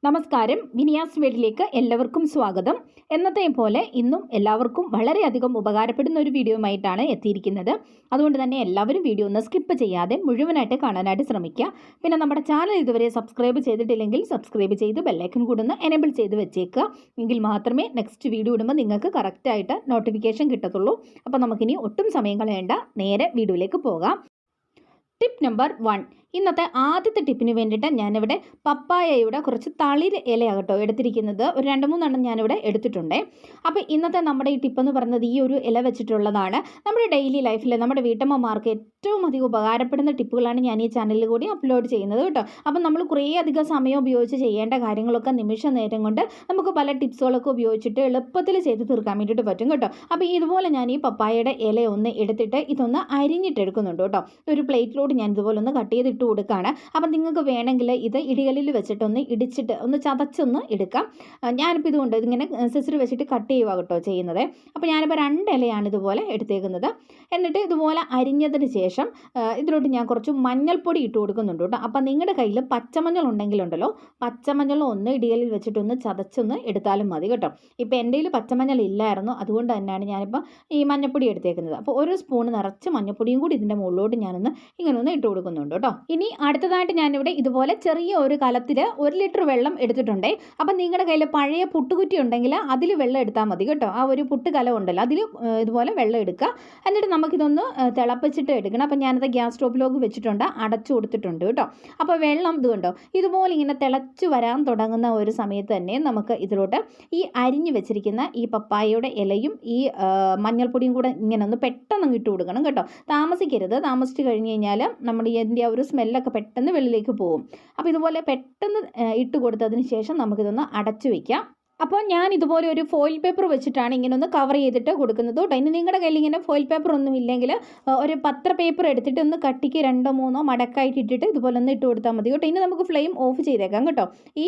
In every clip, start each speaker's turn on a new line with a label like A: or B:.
A: നമസ്കാരം, വിനിയാസ് വീഡിയോയിലേക്ക് എല്ലാവർക്കും സ്വാഗതം. എന്നത്തെയും പോലെ ഇന്നും എല്ലാവർക്കും വളരെയധികം ഉപകാരപ്പെടുന്ന ഒരു വീഡിയോയുമായിട്ടാണ് എത്തിയിരിക്കുന്നത്. അതുകൊണ്ട് തന്നെ എല്ലാവരും വീഡിയോ ഒന്ന് സ്കിപ്പ് ചെയ്യാതെ മുഴുവനായിട്ട് കാണാനായിട്ട് ശ്രമിക്കുക. പിന്നെ നമ്മുടെ ചാനൽ ഇതുവരെ സബ്സ്ക്രൈബ് ചെയ്തിട്ടില്ലെങ്കിൽ സബ്സ്ക്രൈബ് ചെയ്ത് ബെല്ലൈക്കൺ കൂടെ ഒന്ന് എനേബിൾ ചെയ്ത് വെച്ചേക്കുക. എങ്കിൽ മാത്രമേ നെക്സ്റ്റ് വീഡിയോ ഇടുമ്പോൾ നിങ്ങൾക്ക് കറക്റ്റായിട്ട് നോട്ടിഫിക്കേഷൻ കിട്ടത്തുള്ളൂ. അപ്പോൾ നമുക്കിനി ഒട്ടും സമയം കളയേണ്ട, നേരെ വീഡിയോയിലേക്ക് പോകാം. Tip number 1. ഇന്നത്തെ ആദ്യത്തെ ടിപ്പിന് വേണ്ടിയിട്ട് ഞാനിവിടെ പപ്പായയുടെ കുറച്ച് തളിര് ഇലയാകട്ടോ എടുത്തിരിക്കുന്നത്. ഒരു 2-3 ഞാനിവിടെ എടുത്തിട്ടുണ്ട്. അപ്പോൾ ഇന്നത്തെ നമ്മുടെ ഈ ടിപ്പ് എന്ന് പറയുന്നത് ഈ ഒരു ഇല വെച്ചിട്ടുള്ളതാണ്. നമ്മുടെ ഡെയിലി ലൈഫിൽ നമ്മുടെ വീട്ടമ്മമാർക്ക് ഏറ്റവും അധികം ഉപകാരപ്പെടുന്ന ടിപ്പുകളാണ് ഞാൻ ഈ ചാനലിൽ കൂടി അപ്ലോഡ് ചെയ്യുന്നത് കേട്ടോ. അപ്പം നമ്മൾ കുറേ അധികം സമയം ഉപയോഗിച്ച് ചെയ്യേണ്ട കാര്യങ്ങളൊക്കെ നിമിഷ നേരം കൊണ്ട് നമുക്ക് പല ടിപ്സുകളൊക്കെ ഉപയോഗിച്ചിട്ട് എളുപ്പത്തിൽ ചെയ്ത് തീർക്കാൻ വേണ്ടിയിട്ട് പറ്റും കേട്ടോ. അപ്പോൾ ഇതുപോലെ ഞാൻ ഈ പപ്പായയുടെ ഇല ഒന്ന് എടുത്തിട്ട് ഇതൊന്ന് അരിഞ്ഞിട്ടെടുക്കുന്നുണ്ട് കേട്ടോ. ഒരു പ്ലേറ്റിലോട്ട് ഞാൻ ഇതുപോലെ ഒന്ന് കട്ട് ചെയ്തിട്ട് കൊടുക്കുകയാണ്. അപ്പം നിങ്ങൾക്ക് വേണമെങ്കിൽ ഇത് ഇടികല്ലിൽ വെച്ചിട്ടൊന്ന് ഇടിച്ചിട്ട് ഒന്ന് ചതച്ചൊന്ന് എടുക്കാം. ഞാനിപ്പോൾ ഇതുകൊണ്ട് ഇതിങ്ങനെ സിസർ വെച്ചിട്ട് കട്ട് ചെയ്യുക കേട്ടോ ചെയ്യുന്നത്. അപ്പോൾ ഞാനിപ്പോൾ 2 ഇലയാണ് ഇതുപോലെ എടുത്തേക്കുന്നത്. എന്നിട്ട് ഇതുപോലെ അരിഞ്ഞതിന് ശേഷം ഇതിലോട്ട് ഞാൻ കുറച്ച് മഞ്ഞൾപ്പൊടി ഇട്ട് കൊടുക്കുന്നുണ്ട് കേട്ടോ. അപ്പം നിങ്ങളുടെ കയ്യിൽ പച്ചമഞ്ഞൾ ഉണ്ടെങ്കിലുണ്ടല്ലോ, പച്ചമഞ്ഞൾ ഒന്ന് ഇടികല്ലിൽ വെച്ചിട്ടൊന്ന് ചതച്ചൊന്ന് എടുത്താലും മതി കേട്ടോ. ഇപ്പോൾ എൻ്റെ കയ്യിൽ പച്ചമഞ്ഞൾ ഇല്ലായിരുന്നു, അതുകൊണ്ട് തന്നെയാണ് ഞാനിപ്പോൾ ഈ മഞ്ഞൾപ്പൊടി എടുത്തേക്കുന്നത്. അപ്പോൾ ഒരു സ്പൂൺ നിറച്ച് മഞ്ഞൾപ്പൊടിയും കൂടി ഇതിൻ്റെ മുകളിലോട്ട് ഞാനൊന്ന് ഇങ്ങനെ ഒന്ന് ഇട്ട് കൊടുക്കുന്നുണ്ട് കേട്ടോ. ഇനി അടുത്തതായിട്ട് ഞാനിവിടെ ഇതുപോലെ ചെറിയ ഒരു കലത്തിൽ 1 ലിറ്റർ വെള്ളം എടുത്തിട്ടുണ്ടേ. അപ്പം നിങ്ങളുടെ കയ്യിൽ പഴയ പുട്ടുകുറ്റി ഉണ്ടെങ്കിൽ അതിൽ വെള്ളം എടുത്താൽ മതി കേട്ടോ. ആ ഒരു പുട്ട് കലം ഉണ്ടല്ലോ, അതിൽ ഇതുപോലെ വെള്ളം എടുക്കുക. എന്നിട്ട് നമുക്കിതൊന്ന് തിളപ്പിച്ചിട്ട് എടുക്കണം. അപ്പം ഞാനത് ഗ്യാസ് സ്റ്റോപ്പിലേക്ക് വെച്ചിട്ടുണ്ട്, അടച്ചു കൊടുത്തിട്ടുണ്ട് കേട്ടോ. അപ്പോൾ വെള്ളം ഇത് കണ്ടോ, ഇതുപോലെ ഇങ്ങനെ തിളച്ച് വരാൻ തുടങ്ങുന്ന ഒരു സമയത്ത് തന്നെ നമുക്ക് ഇതിലോട്ട് ഈ അരിഞ്ഞു വെച്ചിരിക്കുന്ന ഈ പപ്പായയുടെ ഇലയും ഈ മഞ്ഞൾപ്പൊടിയും കൂടെ ഇങ്ങനെ ഒന്ന് പെട്ടെന്ന് ഇട്ട് കൊടുക്കണം കേട്ടോ. താമസിക്കരുത്. താമസിച്ച് കഴിഞ്ഞ് കഴിഞ്ഞാൽ നമ്മുടെ ഇതിൻ്റെ ആ ഒരു സ്മെല്ലൊക്കെ പെട്ടെന്ന് വെളിയിലേക്ക് പോകും. അപ്പോൾ ഇതുപോലെ പെട്ടെന്ന് ഇട്ട് കൊടുത്തതിന് ശേഷം നമുക്കിതൊന്ന് അടച്ചു വയ്ക്കാം. അപ്പോൾ ഞാൻ ഇതുപോലെ ഒരു ഫോയിൽ പേപ്പർ വെച്ചിട്ടാണ് ഇങ്ങനെ ഒന്ന് കവർ ചെയ്തിട്ട് കൊടുക്കുന്നത് കേട്ടോ. ഇനി നിങ്ങളുടെ കയ്യിൽ ഇങ്ങനെ ഫോയിൽ പേപ്പർ ഒന്നും ഇല്ലെങ്കിൽ ഒരു പത്ര പേപ്പർ എടുത്തിട്ട് ഒന്ന് കട്ടിക്ക് 2-3 മടക്കായിട്ട് ഇട്ടിട്ട് ഇതുപോലെ ഒന്ന് ഇട്ട് കൊടുത്താൽ മതി കേട്ടോ. ഇനി നമുക്ക് ഫ്ലെയിം ഓഫ് ചെയ്തേക്കാം കേട്ടോ. ഈ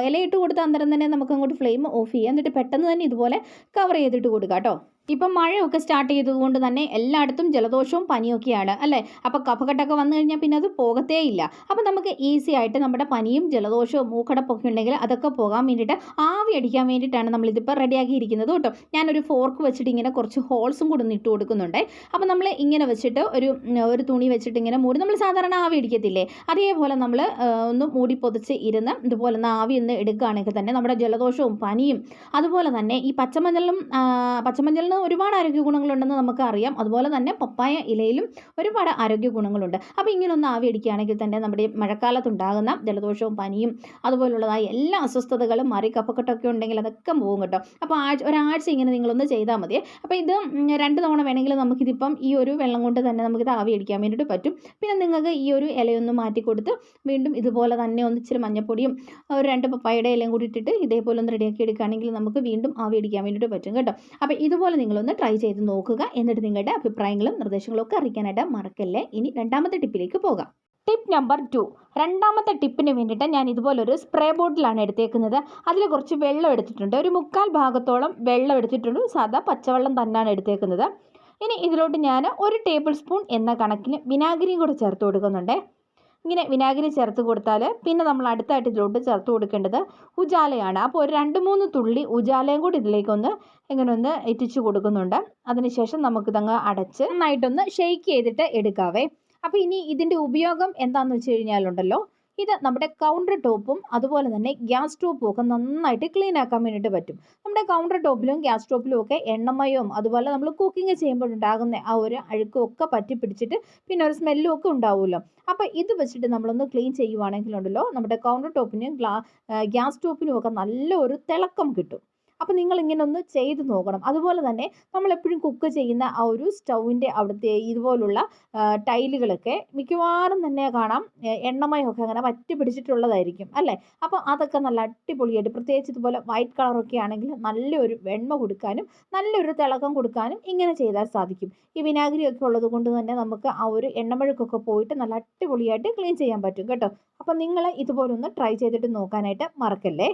A: ഇല ഇട്ട് കൊടുത്ത അന്നേരം തന്നെ നമുക്ക് അങ്ങോട്ട് ഫ്ലെയിം ഓഫ് ചെയ്യാം. എന്നിട്ട് പെട്ടെന്ന് തന്നെ ഇതുപോലെ കവർ ചെയ്തിട്ട് കൊടുക്കാം കേട്ടോ. ഇപ്പം മഴയൊക്കെ സ്റ്റാർട്ട് ചെയ്തതുകൊണ്ട് തന്നെ എല്ലായിടത്തും ജലദോഷവും പനിയൊക്കെയാണ് അല്ലേ. അപ്പോൾ കഫക്കെട്ടൊക്കെ വന്നു കഴിഞ്ഞാൽ പിന്നെ അത് പോകത്തേ ഇല്ല. അപ്പോൾ നമുക്ക് ഈസി ആയിട്ട് നമ്മുടെ പനിയും ജലദോഷവും മൂക്കടപ്പൊക്കെ ഉണ്ടെങ്കിൽ അതൊക്കെ പോകാൻ വേണ്ടിയിട്ട് ആവി അടിക്കാൻ വേണ്ടിയിട്ടാണ് നമ്മളിതിപ്പോൾ റെഡിയാക്കിയിരിക്കുന്നത് കേട്ടോ. ഞാനൊരു ഫോർക്ക് വെച്ചിട്ട് ഇങ്ങനെ കുറച്ച് ഹോൾസും കൂടെ ഒന്ന് ഇട്ട് കൊടുക്കുന്നുണ്ട്. അപ്പോൾ നമ്മൾ ഇങ്ങനെ വെച്ചിട്ട് ഒരു തുണി വെച്ചിട്ട് ഇങ്ങനെ മൂടി, നമ്മൾ സാധാരണ ആവി അടിക്കത്തില്ലേ, അതേപോലെ നമ്മൾ ഒന്ന് മൂടി പൊതിച്ച് ഇരുന്ന് ഇതുപോലെ ഒന്ന് ആവി ഒന്ന് എടുക്കുകയാണെങ്കിൽ തന്നെ നമ്മുടെ ജലദോഷവും പനിയും, അതുപോലെ തന്നെ ഈ പച്ചമഞ്ഞളിന് ഒരുപാട് ആരോഗ്യ ഗുണങ്ങളുണ്ടെന്ന് നമുക്കറിയാം. അതുപോലെ തന്നെ പപ്പായ ഇലയിലും ഒരുപാട് ആരോഗ്യ ഗുണങ്ങളുണ്ട്. അപ്പോൾ ഇങ്ങനെ ഒന്ന് ആവി അടിക്കുകയാണെങ്കിൽ തന്നെ നമ്മുടെ മഴക്കാലത്തുണ്ടാകുന്ന ജലദോഷവും പനിയും അതുപോലുള്ളതായ എല്ലാ അസ്വസ്ഥതകളും മാറി, കഫക്കെട്ടൊക്കെ ഉണ്ടെങ്കിൽ അതൊക്കെ പോകും കേട്ടോ. അപ്പോൾ ഒരാഴ്ച ഇങ്ങനെ നിങ്ങളൊന്ന് ചെയ്താൽ മതി. അപ്പോൾ ഇത് 2 തവണ വേണമെങ്കിൽ നമുക്കിതിപ്പം ഈ ഒരു വെള്ളം കൊണ്ട് തന്നെ നമുക്കിത് ആവി അടിക്കാൻ വേണ്ടിയിട്ട് പറ്റും. പിന്നെ നിങ്ങൾക്ക് ഈ ഒരു ഇലയൊന്ന് മാറ്റി കൊടുത്ത് വീണ്ടും ഇതുപോലെ തന്നെ ഒന്ന് ഇച്ചിരി മഞ്ഞപ്പൊടിയും ഒരു 2 പപ്പായയുടെ ഇലയും കൂടി ഇട്ടിട്ട് ഇതേപോലെ ഒന്ന് റെഡിയാക്കി എടുക്കുകയാണെങ്കിൽ നമുക്ക് വീണ്ടും ആവി അടിക്കാൻ വേണ്ടിയിട്ട് പറ്റും കേട്ടോ. അപ്പോൾ ഇതുപോലെ നിങ്ങളൊന്ന് ട്രൈ ചെയ്ത് നോക്കുക. എന്നിട്ട് നിങ്ങളുടെ അഭിപ്രായങ്ങളും നിർദ്ദേശങ്ങളും ഒക്കെ അറിയിക്കാനായിട്ട് മറക്കല്ലേ. ഇനി 2ാമത്തെ ടിപ്പിലേക്ക് പോകാം. Tip number 2. 2ാമത്തെ ടിപ്പിന് വേണ്ടിയിട്ട് ഞാൻ ഇതുപോലൊരു സ്പ്രേ ബോട്ടിലാണ് എടുത്തേക്കുന്നത്. അതിൽ കുറച്ച് വെള്ളം എടുത്തിട്ടുണ്ട്. ഒരു 1/4 ഭാഗത്തോളം വെള്ളം എടുത്തിട്ടുണ്ട്. സാധാ പച്ചവെള്ളം തന്നെയാണ് എടുത്തേക്കുന്നത്. ഇനി ഇതിലോട്ട് ഞാൻ 1 ടേബിൾ സ്പൂൺ എന്ന കണക്കിന് വിനാഗിരിയും കൂടെ ചേർത്ത് കൊടുക്കുന്നുണ്ട്. ഇങ്ങനെ വിനാഗിരി ചേർത്ത് കൊടുത്താൽ പിന്നെ നമ്മൾ അടുത്തായിട്ട് ഇതിലോട്ട് ചേർത്ത് കൊടുക്കേണ്ടത് ഉജാലയാണ്. അപ്പോൾ ഒരു 2-3 തുള്ളി ഉജാലയും കൂടി ഇതിലേക്കൊന്ന് ഇങ്ങനെ ഒന്ന് എത്തിച്ചു കൊടുക്കുന്നുണ്ട്. അതിനുശേഷം നമുക്കിതങ്ങ് അടച്ച് നന്നായിട്ടൊന്ന് ഷെയ്ക്ക് ചെയ്തിട്ട് എടുക്കാവേ. അപ്പോൾ ഇനി ഇതിൻ്റെ ഉപയോഗം എന്താണെന്ന് വെച്ച് കഴിഞ്ഞാലുണ്ടല്ലോ, ഇത് നമ്മുടെ കൗണ്ടർ ടോപ്പും അതുപോലെ തന്നെ ഗ്യാസ് സ്റ്റോപ്പും ഒക്കെ നന്നായിട്ട് ക്ലീൻ ആക്കാൻ വേണ്ടിയിട്ട് പറ്റും. നമ്മുടെ കൗണ്ടർ ടോപ്പിലും ഗ്യാസ് സ്റ്റോപ്പിലും ഒക്കെ എണ്ണമയവും അതുപോലെ നമ്മൾ കുക്കിംഗ് ചെയ്യുമ്പോൾ ഉണ്ടാകുന്ന ആ ഒരു അഴുക്കും ഒക്കെ പറ്റി പിടിച്ചിട്ട് പിന്നെ ഒരു സ്മെല്ലും ഒക്കെ ഉണ്ടാവുമല്ലോ. അപ്പോൾ ഇത് വെച്ചിട്ട് നമ്മളൊന്ന് ക്ലീൻ ചെയ്യുവാണെങ്കിലുണ്ടല്ലോ, നമ്മുടെ കൗണ്ടർ ടോപ്പിനും ഗ്യാസ് സ്റ്റോപ്പിനും ഒക്കെ നല്ലൊരു തിളക്കം കിട്ടും. അപ്പോൾ നിങ്ങളിങ്ങനെ ഒന്ന് ചെയ്ത് നോക്കണം. അതുപോലെ തന്നെ നമ്മളെപ്പോഴും കുക്ക് ചെയ്യുന്ന ആ ഒരു സ്റ്റൗവിൻ്റെ അവിടുത്തെ ഇതുപോലുള്ള ടൈലുകളൊക്കെ മിക്കവാറും തന്നെ കാണാം എണ്ണമയമൊക്കെ അങ്ങനെ വറ്റി പിടിച്ചിട്ടുള്ളതായിരിക്കും അല്ലേ. അപ്പോൾ അതൊക്കെ നല്ല അടിപൊളിയായിട്ട്, പ്രത്യേകിച്ച് ഇതുപോലെ വൈറ്റ് കളറൊക്കെ ആണെങ്കിൽ നല്ലൊരു വെണ്മ കൊടുക്കാനും നല്ലൊരു തിളക്കം കൊടുക്കാനും ഇങ്ങനെ ചെയ്താൽ സാധിക്കും. ഈ വിനാഗിരിയൊക്കെ ഉള്ളത് കൊണ്ട് തന്നെ നമുക്ക് ആ ഒരു എണ്ണമഴുക്കൊക്കെ പോയിട്ട് നല്ല അടിപൊളിയായിട്ട് ക്ലീൻ ചെയ്യാൻ പറ്റും കേട്ടോ. അപ്പോൾ നിങ്ങൾ ഇതുപോലൊന്ന് ട്രൈ ചെയ്തിട്ട് നോക്കാനായിട്ട് മറക്കല്ലേ.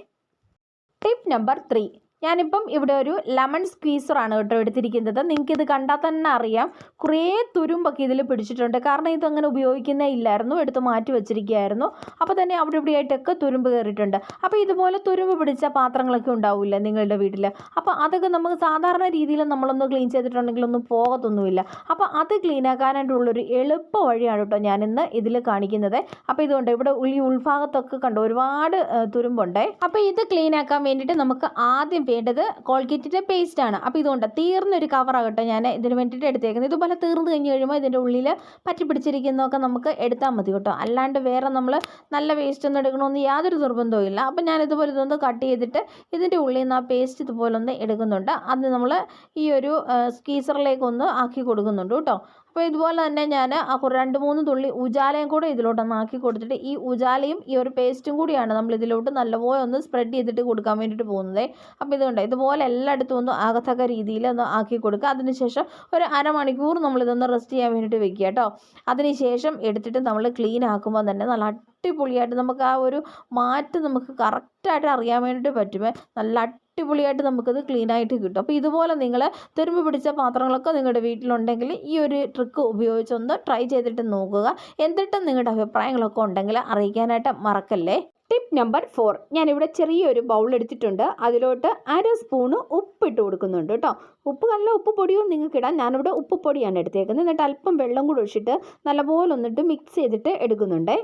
A: Tip number 3. ഞാനിപ്പം ഇവിടെ ഒരു ലെമൺ സ്ക്വീസറാണ് കേട്ടോ എടുത്തിരിക്കുന്നത്. നിങ്ങൾക്കിത് കണ്ടാൽ തന്നെ അറിയാം കുറേ തുരുമ്പൊക്കെ ഇതിൽ പിടിച്ചിട്ടുണ്ട്. കാരണം ഇതങ്ങനെ ഉപയോഗിക്കുന്നേ ഇല്ലായിരുന്നു, എടുത്ത് മാറ്റി വെച്ചിരിക്കുകയായിരുന്നു. അപ്പോൾ തന്നെ അവിടെ ഇവിടെ ആയിട്ടൊക്കെ തുരുമ്പ് കയറിയിട്ടുണ്ട്. അപ്പോൾ ഇതുപോലെ തുരുമ്പ് പിടിച്ച പാത്രങ്ങളൊക്കെ ഉണ്ടാവില്ല നിങ്ങളുടെ വീട്ടിൽ. അപ്പോൾ അതൊക്കെ നമുക്ക് സാധാരണ രീതിയിൽ നമ്മളൊന്ന് ക്ലീൻ ചെയ്തിട്ടുണ്ടെങ്കിൽ ഒന്നും പോകത്തൊന്നുമില്ല. അപ്പോൾ അത് ക്ലീൻ ആക്കാനായിട്ടുള്ളൊരു എളുപ്പ വഴിയാണ് കേട്ടോ ഞാനിന്ന് ഇതിൽ കാണിക്കുന്നത്. അപ്പോൾ ഇതുകൊണ്ട് ഇവിടെ ഈ ഉൾഭാഗത്തൊക്കെ കണ്ടോ ഒരുപാട് തുരുമ്പുണ്ട്. അപ്പോൾ ഇത് ക്ലീൻ ആക്കാൻ വേണ്ടിയിട്ട് നമുക്ക് ആദ്യം വേണ്ടത് കോൾഗേറ്റിൻ്റെ പേസ്റ്റാണ്. അപ്പോൾ ഇതുകൊണ്ട് തീർന്നൊരു കവറാകട്ടെ ഞാൻ ഇതിന് വേണ്ടിയിട്ട് എടുത്തേക്കുന്നത്. ഇതുപോലെ തീർന്നു കഴിഞ്ഞ് കഴിയുമ്പോൾ ഇതിൻ്റെ ഉള്ളിൽ പറ്റി പിടിച്ചിരിക്കുന്നതൊക്കെ നമുക്ക് എടുത്താൽ മതി കേട്ടോ. അല്ലാണ്ട് വേറെ നമ്മൾ നല്ല വേസ്റ്റ് ഒന്നും എടുക്കണമെന്ന് യാതൊരു നിർബന്ധവും ഇല്ല. അപ്പോൾ ഞാൻ ഇതുപോലെ ഇതൊന്ന് കട്ട് ചെയ്തിട്ട് ഇതിൻ്റെ ഉള്ളിൽ നിന്ന് ആ പേസ്റ്റ് ഇതുപോലെ ഒന്ന് എടുക്കുന്നുണ്ട്. അത് നമ്മൾ ഈ ഒരു സ്ക്വീസറിലേക്കൊന്ന് ആക്കി കൊടുക്കുന്നുണ്ട് കേട്ടോ. അപ്പോൾ ഇതുപോലെ തന്നെ ഞാൻ 2-3 തുള്ളി ഉജാലയും കൂടെ ഇതിലോട്ടൊന്ന് ആക്കി കൊടുത്തിട്ട് ഈ ഉജാലയും ഈ ഒരു പേസ്റ്റും കൂടിയാണ് നമ്മൾ ഇതിലോട്ട് നല്ലപോലെ ഒന്ന് സ്പ്രെഡ് ചെയ്തിട്ട് കൊടുക്കാൻ വേണ്ടിയിട്ട് പോകുന്നത്. അപ്പോൾ ഇതുപോലെ എല്ലായിടത്തും ഒന്ന് ആകത്തക്ക രീതിയിൽ ഒന്ന് ആക്കി കൊടുക്കുക. അതിനുശേഷം ഒരു അരമണിക്കൂർ നമ്മളിതൊന്ന് റെസ്റ്റ് ചെയ്യാൻ വേണ്ടിയിട്ട് വെക്കുക കേട്ടോ. അതിനുശേഷം എടുത്തിട്ട് നമ്മൾ ക്ലീൻ ആക്കുമ്പോൾ തന്നെ നല്ല അടിപൊളിയായിട്ട് നമുക്ക് ആ ഒരു മാറ്റം നമുക്ക് കറക്റ്റായിട്ട് അറിയാൻ വേണ്ടിയിട്ട് പറ്റുമേ. നല്ല അടിപൊളിയായിട്ട് നമുക്കത് ക്ലീനായിട്ട് കിട്ടും. അപ്പോൾ ഇതുപോലെ നിങ്ങൾ തുരുമ്പ് പിടിച്ച പാത്രങ്ങളൊക്കെ നിങ്ങളുടെ വീട്ടിലുണ്ടെങ്കിൽ ഈ ഒരു ട്രിക്ക് ഉപയോഗിച്ചൊന്ന് ട്രൈ ചെയ്തിട്ട് നോക്കുക. എന്നിട്ട് നിങ്ങളുടെ അഭിപ്രായങ്ങളൊക്കെ ഉണ്ടെങ്കിൽ അറിയിക്കാനായിട്ട് മറക്കല്ലേ. ടിപ്പ് നമ്പർ 4, ഞാനിവിടെ ചെറിയൊരു ബൗൾ എടുത്തിട്ടുണ്ട്. അതിലോട്ട് 1/2 സ്പൂണ് ഉപ്പ് ഇട്ട് കൊടുക്കുന്നുണ്ട് കേട്ടോ. ഉപ്പ് നല്ല ഉപ്പ് പൊടിയോ നിങ്ങൾക്ക് ഇടാം. ഞാനിവിടെ ഉപ്പ് പൊടിയാണ് എടുത്തേക്കുന്നത്. എന്നിട്ട് അല്പം വെള്ളം കൂടി ഒഴിച്ചിട്ട് നല്ലപോലെ ഒന്നിട്ട് മിക്സ് ചെയ്തിട്ട് എടുക്കുന്നുണ്ട്.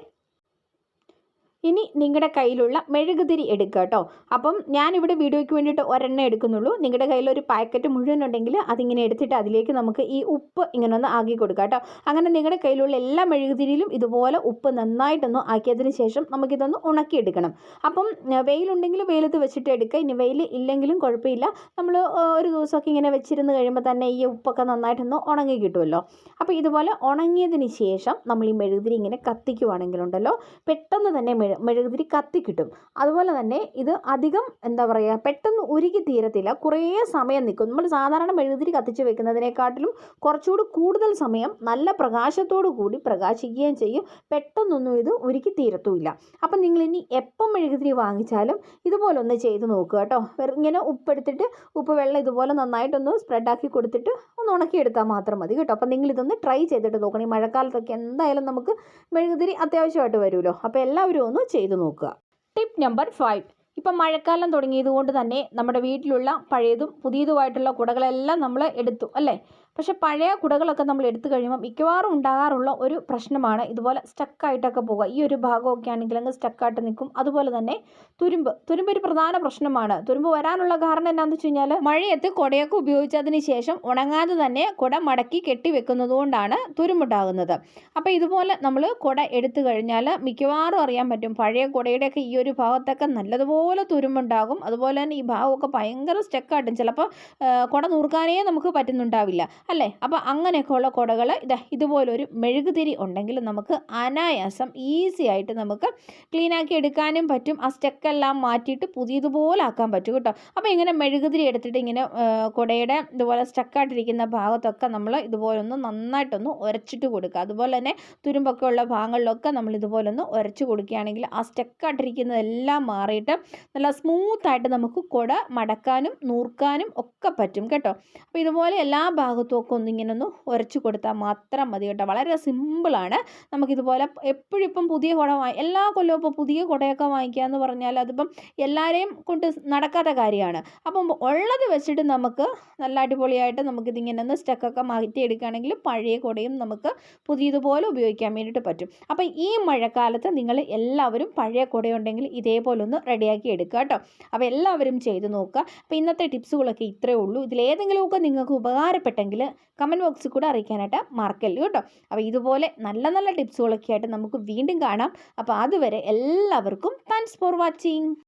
A: ഇനി നിങ്ങളുടെ കയ്യിലുള്ള മെഴുകുതിരി എടുക്കുക കേട്ടോ. അപ്പം ഞാനിവിടെ വീഡിയോയ്ക്ക് വേണ്ടിയിട്ട് ഒരെണ്ണം എടുക്കുന്നുള്ളൂ. നിങ്ങളുടെ കയ്യിലൊരു പാക്കറ്റ് മുഴുവൻ ഉണ്ടെങ്കിൽ അതിങ്ങനെ എടുത്തിട്ട് അതിലേക്ക് നമുക്ക് ഈ ഉപ്പ് ഇങ്ങനെ ഒന്ന് ആക്കി കൊടുക്കുക കേട്ടോ. അങ്ങനെ നിങ്ങളുടെ കയ്യിലുള്ള എല്ലാ മെഴുകുതിരിയിലും ഇതുപോലെ ഉപ്പ് നന്നായിട്ടൊന്ന് ആക്കിയതിന് ശേഷം നമുക്കിതൊന്ന് ഉണക്കിയെടുക്കണം. അപ്പം വെയിലുണ്ടെങ്കിൽ വെയിലത്ത് വെച്ചിട്ട് എടുക്കുക. ഇനി വെയിൽ ഇല്ലെങ്കിലും കുഴപ്പമില്ല. നമ്മൾ ഒരു ദിവസമൊക്കെ ഇങ്ങനെ വെച്ചിരുന്ന് കഴിയുമ്പോൾ തന്നെ ഈ ഉപ്പൊക്കെ നന്നായിട്ടൊന്ന് ഉണങ്ങി കിട്ടുമല്ലോ. അപ്പോൾ ഇതുപോലെ ഉണങ്ങിയതിന് ശേഷം നമ്മൾ ഈ മെഴുകുതിരി ഇങ്ങനെ കത്തിക്കുവാണെങ്കിലുണ്ടല്ലോ പെട്ടെന്ന് തന്നെ മെഴുകുതിരി കത്തിക്കിട്ടും. അതുപോലെ തന്നെ ഇത് അധികം പെട്ടെന്ന് ഉരുകി തീരത്തില്ല, കുറേ സമയം നിൽക്കും. നമ്മൾ സാധാരണ മെഴുകുതിരി കത്തിച്ച് വെക്കുന്നതിനെക്കാട്ടിലും കുറച്ചുകൂടി കൂടുതൽ സമയം നല്ല പ്രകാശത്തോടു കൂടി പ്രകാശിക്കുകയും ചെയ്യും. പെട്ടെന്നൊന്നും ഇത് ഉരുകി തീരത്തുമില്ല. അപ്പം നിങ്ങളിനി എപ്പം മെഴുകുതിരി വാങ്ങിച്ചാലും ഇതുപോലെ ഒന്ന് ചെയ്ത് നോക്കുക കേട്ടോ. ഇങ്ങനെ ഉപ്പെടുത്തിട്ട് ഉപ്പ് വെള്ളം ഇതുപോലെ നന്നായിട്ടൊന്ന് സ്പ്രെഡാക്കി കൊടുത്തിട്ട് ഒന്ന് ഉണക്കിയെടുത്താൽ മാത്രം മതി കേട്ടോ. അപ്പം നിങ്ങളിതൊന്ന് ട്രൈ ചെയ്തിട്ട് നോക്കണം. ഈ മഴക്കാലത്തൊക്കെ എന്തായാലും നമുക്ക് മെഴുകുതിരി അത്യാവശ്യമായിട്ട് വരുമല്ലോ. അപ്പോൾ എല്ലാവരും ഒന്ന് ചെയ്തു നോക്കുക. ടിപ്പ് നമ്പർ 5, ഇപ്പം മഴക്കാലം തുടങ്ങിയത് കൊണ്ട് തന്നെ നമ്മുടെ വീട്ടിലുള്ള പഴയതും പുതിയതുമായിട്ടുള്ള കുടകളെല്ലാം നമ്മൾ എടുത്തു അല്ലേ. പക്ഷേ പഴയ കുടകളൊക്കെ നമ്മൾ എടുത്തു കഴിയുമ്പോൾ മിക്കവാറും ഉണ്ടാകാറുള്ള ഒരു പ്രശ്നമാണ് ഇതുപോലെ സ്റ്റക്കായിട്ടൊക്കെ പോകുക. ഈ ഒരു ഭാഗമൊക്കെ ആണെങ്കിൽ അങ്ങ് സ്റ്റക്കായിട്ട് നിൽക്കും. അതുപോലെ തന്നെ തുരുമ്പ് ഒരു പ്രധാന പ്രശ്നമാണ്. തുരുമ്പ് വരാനുള്ള കാരണം എന്താണെന്ന് വെച്ച് കഴിഞ്ഞാൽ മഴയത്ത് കുടയൊക്കെ ഉപയോഗിച്ചതിന് ശേഷം ഉണങ്ങാതെ തന്നെ കുട മടക്കി കെട്ടി വെക്കുന്നത് കൊണ്ടാണ് തുരുമ്പുണ്ടാകുന്നത്. അപ്പോൾ ഇതുപോലെ നമ്മൾ കുട എടുത്തു കഴിഞ്ഞാൽ മിക്കവാറും അറിയാൻ പറ്റും പഴയ കുടയുടെയൊക്കെ ഈ ഒരു ഭാഗത്തൊക്കെ നല്ലതുപോലെ തുരുമ്പുണ്ടാകും. അതുപോലെ തന്നെ ഈ ഭാഗമൊക്കെ ഭയങ്കര സ്റ്റക്കായിട്ടും ചിലപ്പോൾ കുട നൂർക്കാനേ നമുക്ക് പറ്റുന്നുണ്ടാവില്ല അല്ലേ. അപ്പോൾ അങ്ങനെയൊക്കെയുള്ള കുടകൾ ഇതുപോലൊരു മെഴുകുതിരി ഉണ്ടെങ്കിൽ നമുക്ക് അനായാസം ഈസി ആയിട്ട് നമുക്ക് ക്ലീനാക്കി എടുക്കാനും പറ്റും. ആ സ്റ്റക്കെല്ലാം മാറ്റിയിട്ട് പുതിയതുപോലെ ആക്കാൻ പറ്റും കേട്ടോ. അപ്പോൾ ഇങ്ങനെ മെഴുകുതിരി എടുത്തിട്ട് ഇങ്ങനെ കുടയുടെ ഇതുപോലെ സ്റ്റക്കായിട്ടിരിക്കുന്ന ഭാഗത്തൊക്കെ നമ്മൾ ഇതുപോലെ ഒന്ന് നന്നായിട്ടൊന്ന് ഉരച്ചിട്ട് കൊടുക്കുക. അതുപോലെ തന്നെ തുരുമ്പൊക്കെ ഉള്ള ഭാഗങ്ങളിലൊക്കെ നമ്മൾ ഇതുപോലെ ഒന്ന് ഉരച്ച് കൊടുക്കുകയാണെങ്കിൽ ആ സ്റ്റക്കായിട്ടിരിക്കുന്നതെല്ലാം മാറിയിട്ട് നല്ല സ്മൂത്തായിട്ട് നമുക്ക് കുട മടക്കാനും നൂർക്കാനും ഒക്കെ പറ്റും കേട്ടോ. അപ്പോൾ ഇതുപോലെ എല്ലാ ഭാഗത്തും ഒക്കെ ഒന്നിങ്ങനെ ഒന്ന് ഉരച്ച് കൊടുത്താൽ മാത്രം മതി കേട്ടോ. വളരെ സിമ്പിളാണ്. നമുക്കിതുപോലെ എപ്പോഴും ഇപ്പം പുതിയ കുട എല്ലാ കൊല്ലവും ഇപ്പോൾ പുതിയ കുടയൊക്കെ വാങ്ങിക്കുക എന്ന് പറഞ്ഞാൽ അതിപ്പം എല്ലാവരെയും കൊണ്ട് നടക്കാത്ത കാര്യമാണ്. അപ്പം ഉള്ളത് വെച്ചിട്ട് നമുക്ക് നല്ല അടിപൊളിയായിട്ട് നമുക്കിതിങ്ങനെ ഒന്ന് സ്റ്റക്കൊക്കെ മാറ്റിയെടുക്കുകയാണെങ്കിൽ പഴയ കുടയും നമുക്ക് പുതിയതുപോലെ ഉപയോഗിക്കാൻ വേണ്ടിയിട്ട് പറ്റും. അപ്പം ഈ മഴക്കാലത്ത് നിങ്ങൾ എല്ലാവരും പഴയ കുടയുണ്ടെങ്കിൽ ഇതേപോലെ ഒന്ന് റെഡിയാക്കി എടുക്കുക കേട്ടോ. അപ്പോൾ എല്ലാവരും ചെയ്ത് നോക്കുക. അപ്പോൾ ഇന്നത്തെ ടിപ്സുകളൊക്കെ ഇത്രയേ ഉള്ളൂ. ഇതിലേതെങ്കിലുമൊക്കെ നിങ്ങൾക്ക് ഉപകാരപ്പെട്ടെങ്കിൽ കമൻറ്റ് ബോക്സിൽ കൂടെ അറിയിക്കാനായിട്ട് മറക്കല്ലേ കേട്ടോ. അപ്പോൾ ഇതുപോലെ നല്ല നല്ല ടിപ്സുകളൊക്കെ ആയിട്ട് നമുക്ക് വീണ്ടും കാണാം. അപ്പോൾ അതുവരെ എല്ലാവർക്കും താങ്ക്സ് ഫോർ വാച്ചിങ്.